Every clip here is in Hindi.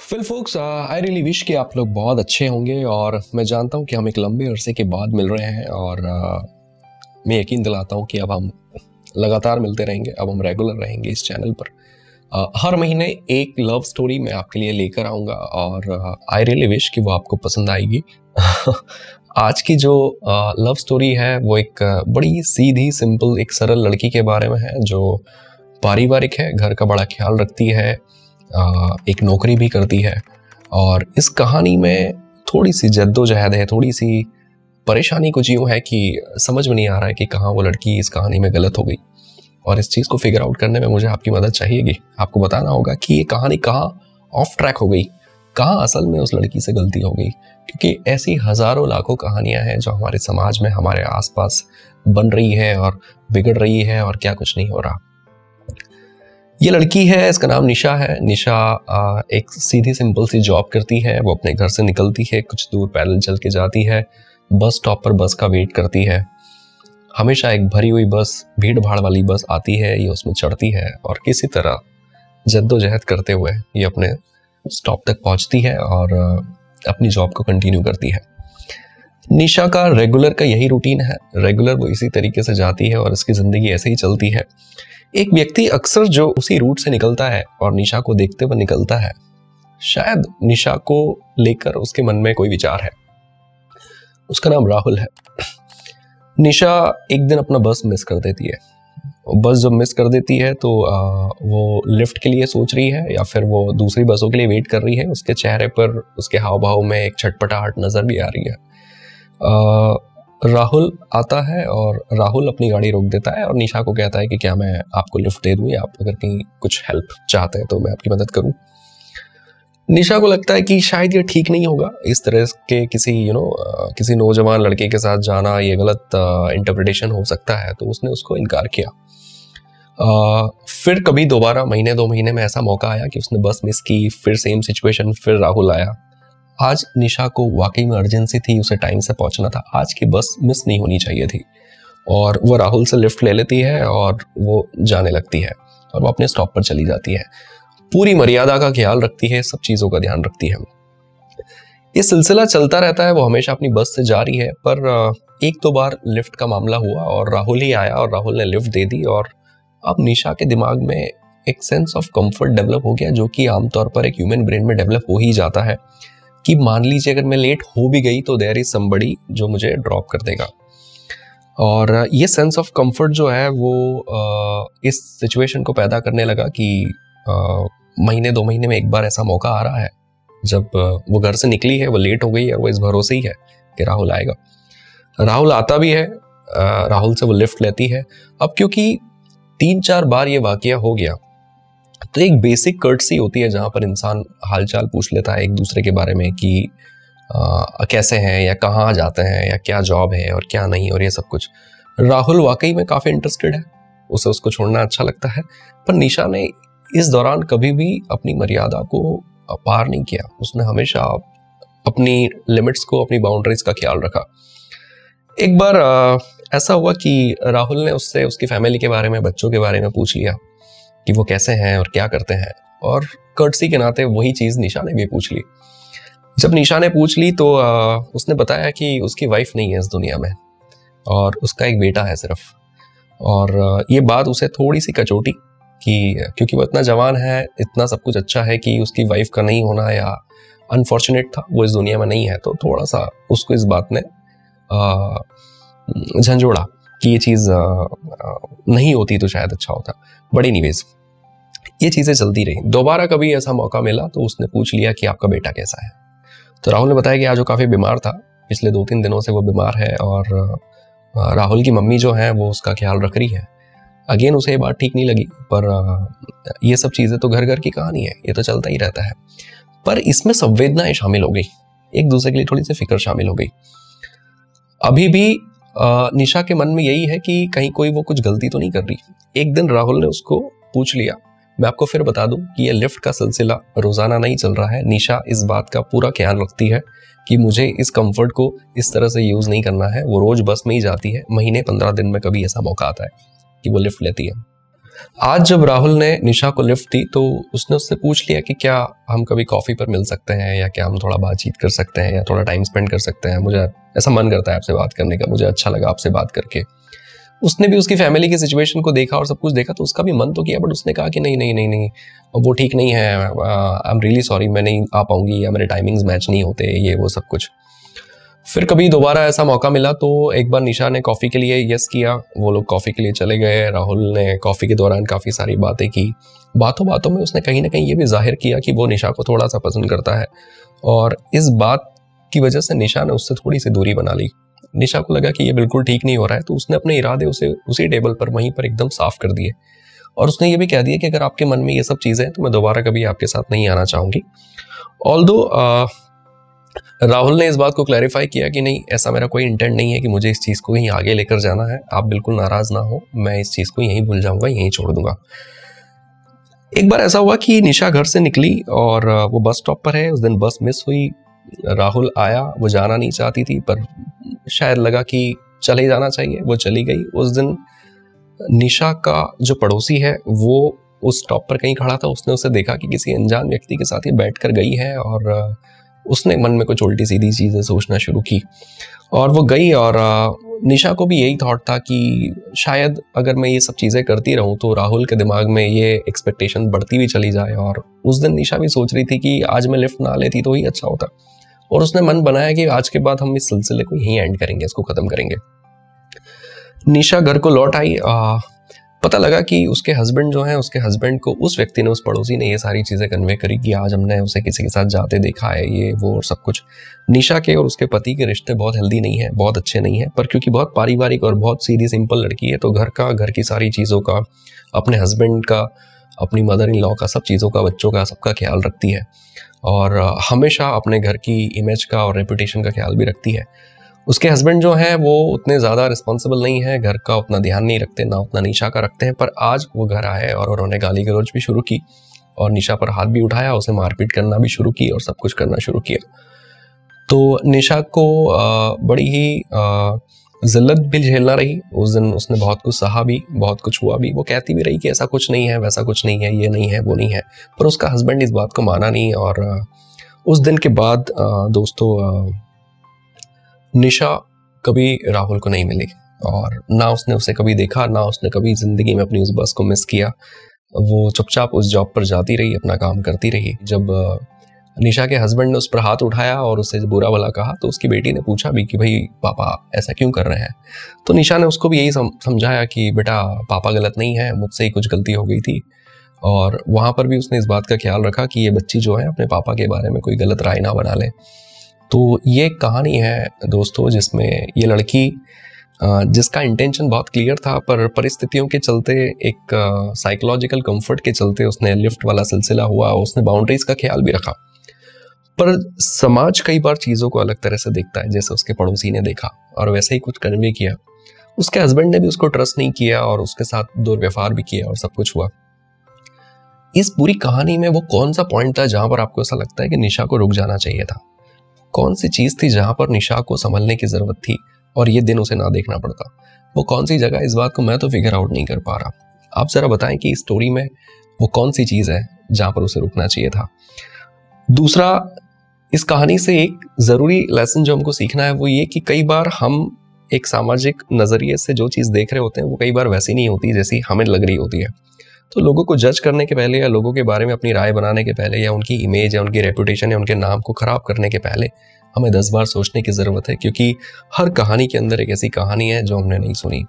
Well folks, I really wish कि आप लोग बहुत अच्छे होंगे। और मैं जानता हूँ कि हम एक लंबे अरसे के बाद मिल रहे हैं और मैं यकीन दिलाता हूँ कि अब हम लगातार मिलते रहेंगे। अब हम रेगुलर रहेंगे इस चैनल पर। हर महीने एक लव स्टोरी मैं आपके लिए लेकर आऊँगा और आई रियली विश कि वो आपको पसंद आएगी। आज की जो लव स्टोरी है वो एक बड़ी सीधी सिंपल एक सरल लड़की के बारे में है जो पारिवारिक है, घर का बड़ा ख्याल रखती है, एक नौकरी भी करती है। और इस कहानी में थोड़ी सी जद्दोजहद है, थोड़ी सी परेशानी कुछ यूँ है कि समझ में नहीं आ रहा है कि कहाँ वो लड़की इस कहानी में गलत हो गई। और इस चीज़ को फिगर आउट करने में मुझे आपकी मदद चाहिएगी। आपको बताना होगा कि ये कहानी कहाँ ऑफ ट्रैक हो गई, कहाँ असल में उस लड़की से गलती हो गई। क्योंकि ऐसी हज़ारों लाखों कहानियाँ हैं जो हमारे समाज में हमारे आसपास बन रही है और बिगड़ रही है और क्या कुछ नहीं हो रहा। ये लड़की है, इसका नाम निशा है। निशा एक सीधी सिंपल सी जॉब करती है। वो अपने घर से निकलती है, कुछ दूर पैदल चल के जाती है, बस स्टॉप पर बस का वेट करती है। हमेशा एक भरी हुई बस, भीड़ भाड़ वाली बस आती है, ये उसमें चढ़ती है और किसी तरह जद्दोजहद करते हुए ये अपने स्टॉप तक पहुंचती है और अपनी जॉब को कंटिन्यू करती है। निशा का रेगुलर का यही रूटीन है, रेगुलर वो इसी तरीके से जाती है और इसकी ज़िंदगी ऐसे ही चलती है। एक व्यक्ति अक्सर जो उसी रूट से निकलता है और निशा को देखते हुए निकलता है, शायद निशा को लेकर उसके मन में कोई विचार है। उसका नाम राहुल है। निशा एक दिन अपना बस मिस कर देती है। बस जब मिस कर देती है तो वो लिफ्ट के लिए सोच रही है या फिर वो दूसरी बसों के लिए वेट कर रही है। उसके चेहरे पर, उसके हाव भाव में एक छटपटाहट नजर भी आ रही है। राहुल आता है और राहुल अपनी गाड़ी रोक देता है और निशा को कहता है कि क्या मैं आपको लिफ्ट दे दूं या आप अगर कहीं कुछ हेल्प चाहते हैं तो मैं आपकी मदद करूं। निशा को लगता है कि शायद ये ठीक नहीं होगा, इस तरह के किसी किसी नौजवान लड़के के साथ जाना ये गलत इंटरप्रिटेशन हो सकता है, तो उसने उसको इनकार किया। फिर कभी दोबारा महीने 2 महीने में ऐसा मौका आया कि उसने बस मिस की, फिर सेम सिचुएशन, फिर राहुल आया। आज निशा को वाकई में अर्जेंसी थी, उसे टाइम से पहुंचना था, आज की बस मिस नहीं होनी चाहिए थी। और वो राहुल से लिफ्ट ले लेती है और वो जाने लगती है और वो अपने स्टॉप पर चली जाती है। पूरी मर्यादा का ख्याल रखती है, सब चीज़ों का ध्यान रखती है। ये सिलसिला चलता रहता है, वो हमेशा अपनी बस से जा रही है। पर 1-2 बार लिफ्ट का मामला हुआ और राहुल ही आया और राहुल ने लिफ्ट दे दी। और अब निशा के दिमाग में एक सेंस ऑफ कंफर्ट डेवलप हो गया, जो कि आमतौर पर एक ह्यूमन ब्रेन में डेवलप हो ही जाता है कि मान लीजिए अगर मैं लेट हो भी गई तो देयर इज समबडी जो मुझे ड्रॉप कर देगा। और ये सेंस ऑफ कंफर्ट जो है वो इस सिचुएशन को पैदा करने लगा कि महीने 2 महीने में एक बार ऐसा मौका आ रहा है जब वो घर से निकली है, वो लेट हो गई है, वो इस भरोसे ही है कि राहुल आएगा। राहुल आता भी है, राहुल से वो लिफ्ट लेती है। अब क्योंकि 3-4 बार ये वाकया हो गया तो एक बेसिक कर्टसी होती है जहाँ पर इंसान हालचाल पूछ लेता है एक दूसरे के बारे में कि कैसे हैं या कहाँ जाते हैं या क्या जॉब है और क्या नहीं और ये सब कुछ। राहुल वाकई में काफ़ी इंटरेस्टेड है, उसे उसको छोड़ना अच्छा लगता है। पर निशा ने इस दौरान कभी भी अपनी मर्यादा को पार नहीं किया। उसने हमेशा अपनी लिमिट्स को, अपनी बाउंड्रीज का ख्याल रखा। एक बार ऐसा हुआ कि राहुल ने उससे उसकी फैमिली के बारे में, बच्चों के बारे में पूछ लिया कि वो कैसे हैं और क्या करते हैं। और कर्टसी के नाते वही चीज़ निशा ने भी पूछ ली। जब निशा ने पूछ ली तो उसने बताया कि उसकी वाइफ नहीं है इस दुनिया में और उसका एक बेटा है सिर्फ। और ये बात उसे थोड़ी सी कचोटी कि क्योंकि वो इतना जवान है, इतना सब कुछ अच्छा है कि उसकी वाइफ का नहीं होना या अनफॉर्चुनेट था, वो इस दुनिया में नहीं है, तो थोड़ा सा उसको इस बात ने झंझोड़ा कि ये चीज़ नहीं होती तो शायद अच्छा होता। बट एनीवेज ये चीज़ें चलती रही। दोबारा कभी ऐसा मौका मिला तो उसने पूछ लिया कि आपका बेटा कैसा है। तो राहुल ने बताया कि आज वो काफ़ी बीमार था, पिछले 2-3 दिनों से वो बीमार है और राहुल की मम्मी जो है वो उसका ख्याल रख रही है। अगेन उसे ये बात ठीक नहीं लगी, पर ये सब चीज़ें तो घर घर की कहानी है, ये तो चलता ही रहता है। पर इसमें संवेदनाएं शामिल हो गई, एक दूसरे के लिए थोड़ी सी फिक्र शामिल हो गई। अभी भी निशा के मन में यही है कि कहीं कोई वो कुछ गलती तो नहीं कर रही। एक दिन राहुल ने उसको पूछ लिया। मैं आपको फिर बता दूं कि ये लिफ्ट का सिलसिला रोज़ाना नहीं चल रहा है। निशा इस बात का पूरा ख्याल रखती है कि मुझे इस कंफर्ट को इस तरह से यूज़ नहीं करना है। वो रोज़ बस में ही जाती है। महीने 15 दिन में कभी ऐसा मौका आता है कि वो लिफ्ट लेती है। आज जब राहुल ने निशा को लिफ्ट दी तो उसने उससे पूछ लिया कि क्या हम कभी कॉफ़ी पर मिल सकते हैं, या क्या हम थोड़ा बातचीत कर सकते हैं, या थोड़ा टाइम स्पेंड कर सकते हैं, मुझे ऐसा मन करता है आपसे बात करने का, मुझे अच्छा लगा आपसे बात करके। उसने भी उसकी फैमिली की सिचुएशन को देखा और सब कुछ देखा, तो उसका भी मन तो किया, बट उसने कहा कि नहीं नहीं नहीं नहीं, वो ठीक नहीं है, आई एम रियली सॉरी, मैं नहीं आ पाऊंगी, या मेरे टाइमिंग्स मैच नहीं होते, ये वो सब कुछ। फिर कभी दोबारा ऐसा मौका मिला तो एक बार निशा ने कॉफ़ी के लिए यस किया, वो लोग कॉफ़ी के लिए चले गए। राहुल ने कॉफ़ी के दौरान काफ़ी सारी बातें की। बातों बातों में उसने कहीं ना कहीं ये भी जाहिर किया कि वो निशा को थोड़ा सा पसंद करता है, और इस बात की वजह से निशा ने उससे थोड़ी सी दूरी बना ली। निशा को लगा कि ये बिल्कुल ठीक नहीं हो रहा है, तो उसने अपने इरादे उसे उसी टेबल पर वहीं पर एकदम साफ कर दिए, और उसने ये भी कह दिया कि अगर आपके मन में ये सब चीज़ें हैं तो मैं दोबारा कभी आपके साथ नहीं आना चाहूँगी। ऑल्दो राहुल ने इस बात को क्लैरिफाई किया कि नहीं, ऐसा मेरा कोई इंटेंट नहीं है कि मुझे इस चीज़ को कहीं आगे लेकर जाना है, आप बिल्कुल नाराज़ ना हो, मैं इस चीज़ को यहीं भूल जाऊँगा, यहीं छोड़ दूंगा। एक बार ऐसा हुआ कि निशा घर से निकली और वो बस स्टॉप पर है। उस दिन बस मिस हुई। राहुल आया, वो जाना नहीं चाहती थी, पर शायद लगा कि चले जाना चाहिए, वो चली गई। उस दिन निशा का जो पड़ोसी है वो उस स्टॉप पर कहीं खड़ा था। उसने उसे देखा कि किसी अनजान व्यक्ति के साथ ही बैठ कर गई है, और उसने मन में कुछ उल्टी सीधी चीज़ें सोचना शुरू की, और वो गई। और निशा को भी यही थॉट था कि शायद अगर मैं ये सब चीज़ें करती रहूं तो राहुल के दिमाग में ये एक्सपेक्टेशन बढ़ती भी चली जाए। और उस दिन निशा भी सोच रही थी कि आज मैं लिफ्ट ना लेती तो ही अच्छा होता, और उसने मन बनाया कि आज के बाद हम इस सिलसिले को यहीं एंड करेंगे, इसको ख़त्म करेंगे। निशा घर को लौट आई। पता लगा कि उसके हस्बैंड जो हैं, उसके हस्बैंड को उस व्यक्ति ने, उस पड़ोसी ने ये सारी चीज़ें कन्वे करी कि आज हमने उसे किसी के साथ जाते देखा है, ये वो और सब कुछ। निशा के और उसके पति के रिश्ते बहुत हेल्दी नहीं है, बहुत अच्छे नहीं है, पर क्योंकि बहुत पारिवारिक और बहुत सीधी सिंपल लड़की है, तो घर की सारी चीज़ों का, अपने हस्बैंड का, अपनी मदर इन लॉ का, सब चीज़ों का, बच्चों का, सबका ख्याल रखती है, और हमेशा अपने घर की इमेज का और रेपुटेशन का ख्याल भी रखती है। उसके हस्बैंड जो हैं वो उतने ज़्यादा रिस्पॉन्सिबल नहीं है, घर का उतना ध्यान नहीं रखते, ना उतना निशा का रखते हैं। पर आज वो घर आए और उन्होंने गाली गलौज भी शुरू की, और निशा पर हाथ भी उठाया, उसे मारपीट करना भी शुरू की, और सब कुछ करना शुरू किया। तो निशा को बड़ी ही जिल्लत भी झेलना रही। उस दिन उसने बहुत कुछ सहा भी, बहुत कुछ हुआ भी। वो कहती भी रही कि ऐसा कुछ नहीं है, वैसा कुछ नहीं है, ये नहीं है, वो नहीं है, पर उसका हस्बैंड इस बात को माना नहीं। और उस दिन के बाद दोस्तों निशा कभी राहुल को नहीं मिली, और ना उसने उसे कभी देखा, ना उसने कभी ज़िंदगी में अपनी उस बस को मिस किया। वो चुपचाप उस जॉब पर जाती रही, अपना काम करती रही। जब निशा के हस्बैंड ने उस पर हाथ उठाया और उसे बुरा भला कहा, तो उसकी बेटी ने पूछा भी कि भाई पापा ऐसा क्यों कर रहे हैं। तो निशा ने उसको भी यही समझाया कि बेटा पापा गलत नहीं है, मुझसे ही कुछ गलती हो गई थी। और वहाँ पर भी उसने इस बात का ख्याल रखा कि ये बच्ची जो है अपने पापा के बारे में कोई गलत राय ना बना ले। तो ये कहानी है दोस्तों जिसमें ये लड़की, जिसका इंटेंशन बहुत क्लियर था, पर परिस्थितियों के चलते, एक साइकोलॉजिकल कंफर्ट के चलते उसने लिफ्ट वाला सिलसिला हुआ, उसने बाउंड्रीज का ख्याल भी रखा। पर समाज कई बार चीज़ों को अलग तरह से देखता है, जैसे उसके पड़ोसी ने देखा और वैसे ही कुछ कन्वे किया। उसके हस्बैंड ने भी उसको ट्रस्ट नहीं किया और उसके साथ दुर्व्यवहार भी किया, और सब कुछ हुआ। इस पूरी कहानी में वो कौन सा पॉइंट था जहां पर आपको ऐसा लगता है कि निशा को रुक जाना चाहिए था? कौन सी चीज़ थी जहां पर निशा को संभलने की ज़रूरत थी और ये दिन उसे ना देखना पड़ता? वो कौन सी जगह? इस बात को मैं तो फिगर आउट नहीं कर पा रहा। आप ज़रा बताएं कि इस स्टोरी में वो कौन सी चीज़ है जहां पर उसे रुकना चाहिए था। दूसरा, इस कहानी से एक ज़रूरी लेसन जो हमको सीखना है वो ये कि कई बार हम एक सामाजिक नज़रिए से जो चीज़ देख रहे होते हैं वो कई बार वैसी नहीं होती जैसी हमें लग रही होती है। तो लोगों को जज करने के पहले, या लोगों के बारे में अपनी राय बनाने के पहले, या उनकी इमेज या उनकी रेपुटेशन या उनके नाम को ख़राब करने के पहले हमें 10 बार सोचने की ज़रूरत है, क्योंकि हर कहानी के अंदर एक ऐसी कहानी है जो हमने नहीं सुनी,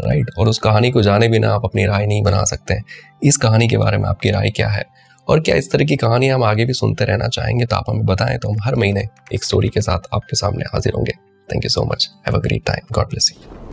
राइट? और उस कहानी को जाने बिना आप अपनी राय नहीं बना सकते हैं। इस कहानी के बारे में आपकी राय क्या है, और क्या इस तरह की कहानी हम आगे भी सुनते रहना चाहेंगे? तो आप हमें बताएं, तो हम हर महीने एक स्टोरी के साथ आपके सामने हाजिर होंगे। Thank you so much. Have a great time. God bless you.